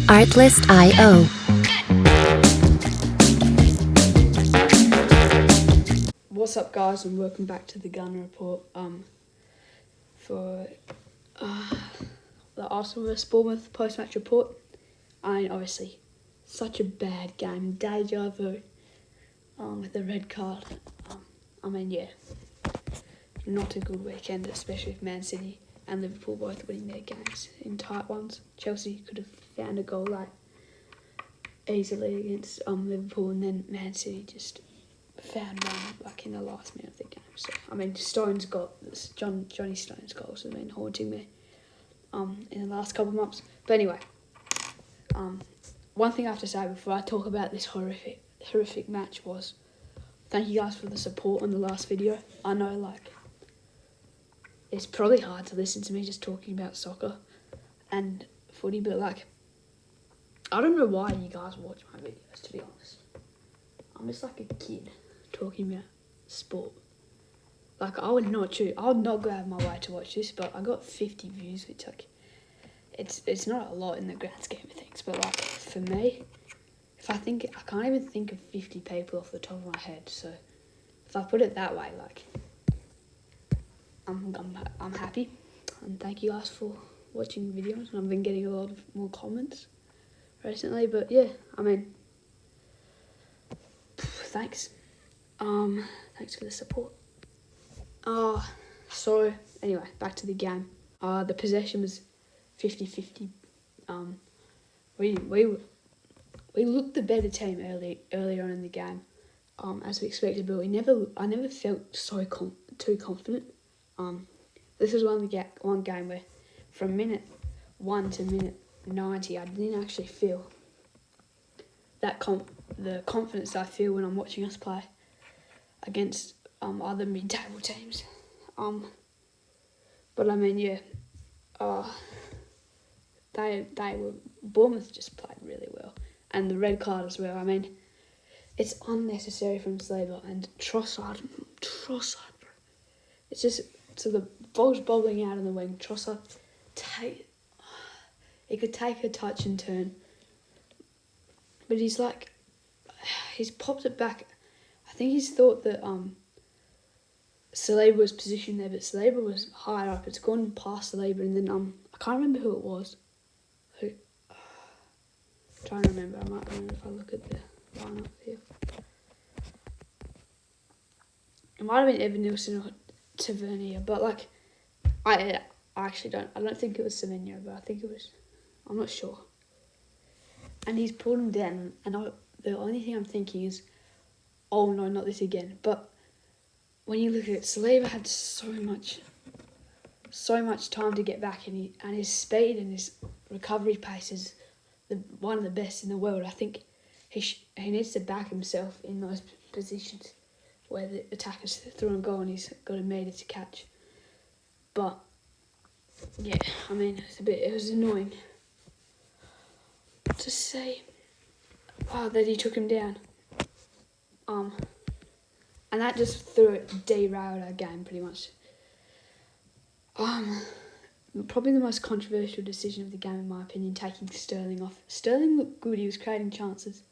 Artlist.io. What's up, guys, and welcome back to the Gunner Report. For the Arsenal vs Bournemouth post-match report. I mean, obviously, such a bad game, deja vu. With the red card. Not a good weekend, especially with Man City and Liverpool both winning their games in tight ones. Chelsea could have found a goal easily against Liverpool, and then Man City just found one in the last minute of the game. So Johnny Stone's goals have been haunting me in the last couple of months. But anyway, one thing I have to say before I talk about this horrific match was thank you guys for the support on the last video. I know it's probably hard to listen to me just talking about soccer and footy, but I don't know why you guys watch my videos, to be honest. I'm just like a kid talking about sport. I would not go out of my way to watch this, but I got 50 views, which it's not a lot in the grand scheme of things, but for me, I can't even think of 50 people off the top of my head. So if I put it that way, I'm happy, and thank you guys for watching the videos. And I've been getting a lot of more comments recently, but yeah, thanks. Thanks for the support. So anyway, back to the game. The possession was 50-50. We looked the better team earlier on in the game, as we expected, but I never felt too confident. This was one game where from minute 1 to minute 90, I didn't actually feel that the confidence I feel when I'm watching us play against other mid-table teams. Bournemouth just played really well, and the red card as well. It's unnecessary from Slater and Trossard, bro. It's just the ball's bobbling out in the wing. Trossard, he could take a touch and turn, but he's popped it back. I think he's thought that Saliba was positioned there, but Saliba was higher up. It's gone past Saliba, and then I can't remember who it was. Trying to remember. I might remember if I look at the lineup here. It might have been Evan Nielsen or Tavernier, but I actually don't. I don't think it was Semenyo, but I think it was. I'm not sure. And he's pulled him down, and the only thing I'm thinking is, oh no, not this again. But when you look at it, Saliba had so much time to get back, and his speed and his recovery pace is one of the best in the world. I think he needs to back himself in those positions where the attacker's through and goal and he's got a metre to catch. But yeah, it was annoying to see that he took him down. And that just derailed our game pretty much. Probably the most controversial decision of the game, in my opinion, taking Sterling off. Sterling looked good, he was creating chances.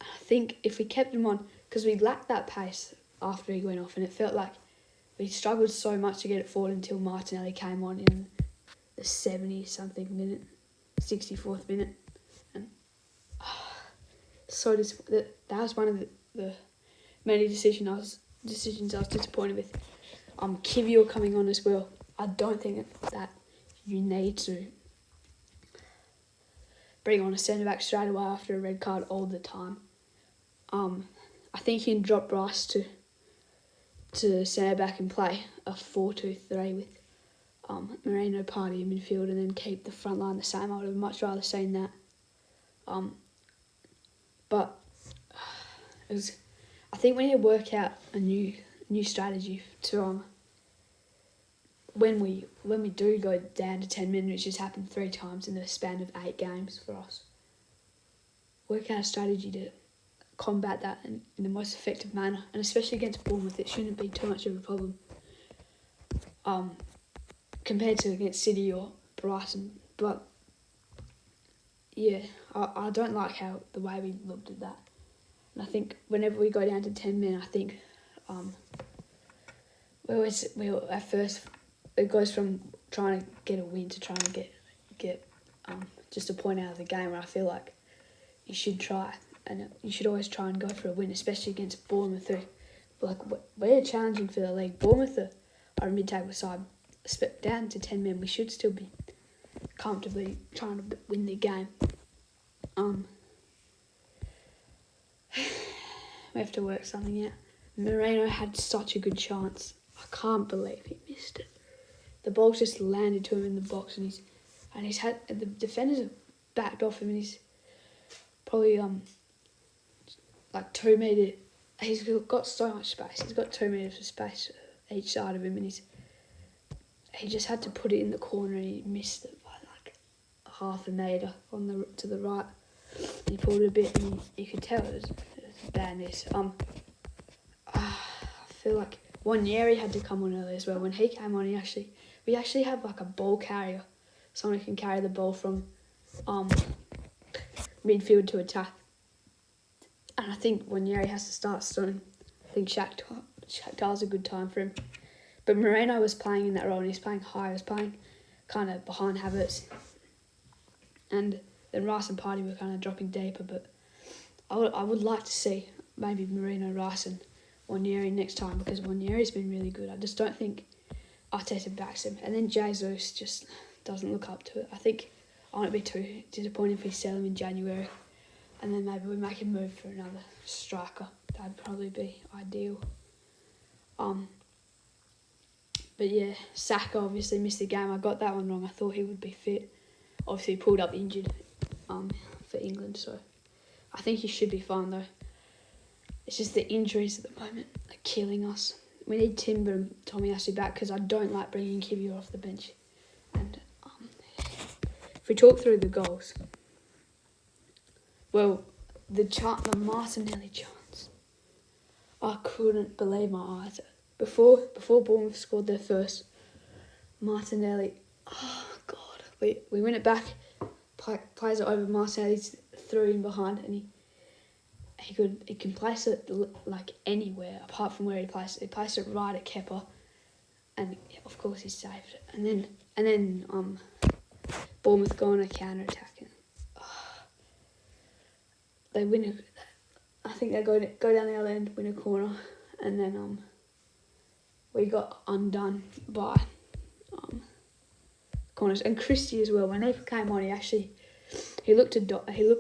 I think if we kept him on, because we lacked that pace after he went off, and it felt like we struggled so much to get it forward until Martinelli came on in the 70-something minute, 64th minute. And that was one of the many decisions I was disappointed with. Kivior coming on as well. I don't think that you need to bring on a centre-back straight away after a red card all the time. I think you can drop Rice to centre-back and play a 4-2-3 with Moreno, Party in midfield, and then keep the front line the same. I would have much rather seen that. But I think we need to work out a new strategy to when we do go down to 10 minutes, which has happened 3 times in the span of 8 games for us. Work out a strategy to combat that in the most effective manner, and especially against Bournemouth, it shouldn't be too much of a problem. Compared to against City or Brighton, but yeah, I don't like the way we looked at that. And I think whenever we go down to 10 men, I think at first it goes from trying to get a win to trying to get just a point out of the game, where I feel like you should try, and you should always try and go for a win, especially against Bournemouth. Like, we're challenging for the league. Bournemouth are a mid-table side. Down to 10 men, we should still be comfortably trying to win the game. We have to work something out. Moreno had such a good chance. I can't believe he missed it. The ball just landed to him in the box, and he's had the defenders have backed off him, and he's probably like 2 metre. He's got so much space. He's got 2 metres of space each side of him, and he just had to put it in the corner, and he missed it by like half a metre to the right. He pulled it a bit, and you could tell it was a bad miss. I feel like Wanyeri had to come on early as well. When he came on, we actually have like a ball carrier, someone who can carry the ball from midfield to attack. And I think Wanyeri has to start soon. I think Shakhtar's a good time for him. But Moreno was playing in that role, and he's playing high. He was playing kind of behind Havertz. And then Rice and Partey were kind of dropping deeper. But I would like to see maybe Moreno, Rice and Wanyeri next time, because Wanyeri's been really good. I just don't think Arteta backs him. And then Jesus just doesn't look up to it. I think I won't be too disappointed if we sell him in January. And then maybe we make a move for another striker. That'd probably be ideal. But yeah, Saka obviously missed the game. I got that one wrong. I thought he would be fit. Obviously, he pulled up injured for England, so I think he should be fine though. It's just the injuries at the moment are killing us. We need Timber and Tommy Ashley back, because I don't like bringing Kivior off the bench. And if we talk through the goals, well, the Martinelli chance, I couldn't believe my eyes. Before Bournemouth scored their first, Martinelli, oh God, we win it back, plays it over. Martinelli's threw in behind, and he can place it like anywhere apart from where he placed it. He placed it right at Kepa, and of course he saved it. And then Bournemouth go on a counter attack, and they win it. I think they go down the other end, win a corner, and then we got undone by corners. And Christie as well. When he came on, he looked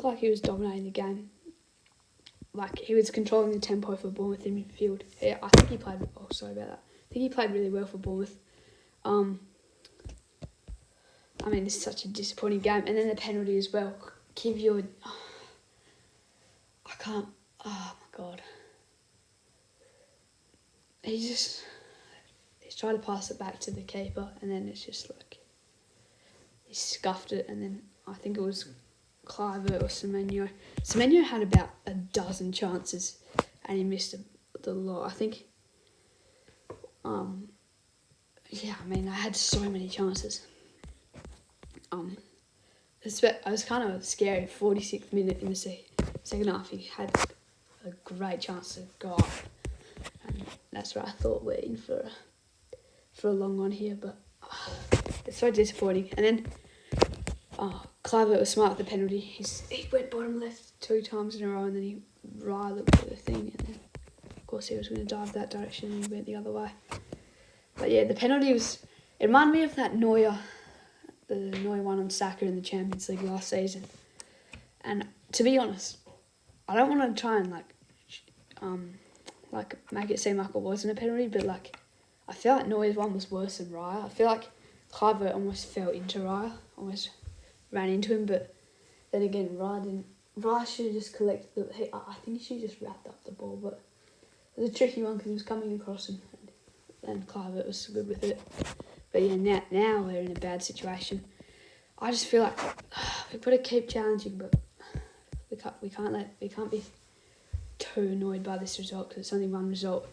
like he was dominating the game. Like, he was controlling the tempo for Bournemouth in midfield. Yeah, I think he played. Oh, sorry about that. I think he played really well for Bournemouth. I mean, this is such a disappointing game. And then the penalty as well. Kivior. I can't. Oh my God. He's tried to pass it back to the keeper, and then it's just like he scuffed it, and then I think it was Clivert or Semenyo. Semenyo had about a dozen chances, and he missed the lot. I think. Yeah, I mean, I had so many chances. It was kind of scary. 46th minute in the second half, he had a great chance to go up, and that's where I thought we're in for a long one here. But it's so disappointing. And then Clivert was smart with the penalty. He went bottom left 2 times in a row, and then he looked at the thing, and then of course he was going to dive that direction, and he went the other way. But yeah, the penalty it reminded me of that the Neuer one on Saka in the Champions League last season. And to be honest, I don't want to try and make it seem like it wasn't a penalty, but I feel like Neuer's one was worse than Raya. I feel like Clivert almost fell into Raya, almost ran into him, but then again, Raya should have just collected I think he should have just wrapped up the ball, but it was a tricky one because he was coming across him, and Clivert was good with it. But yeah, now we're in a bad situation. I just feel like we've got to keep challenging, but we can't be too annoyed by this result, because it's only one result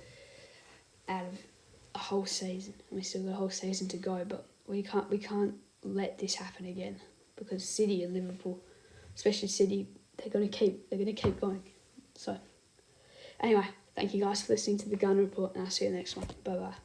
out of a whole season, and we still got a whole season to go. But we can't let this happen again, because City and Liverpool especially City, they're gonna keep going. So anyway, thank you guys for listening to the Gun Report, and I'll see you next one. Bye bye.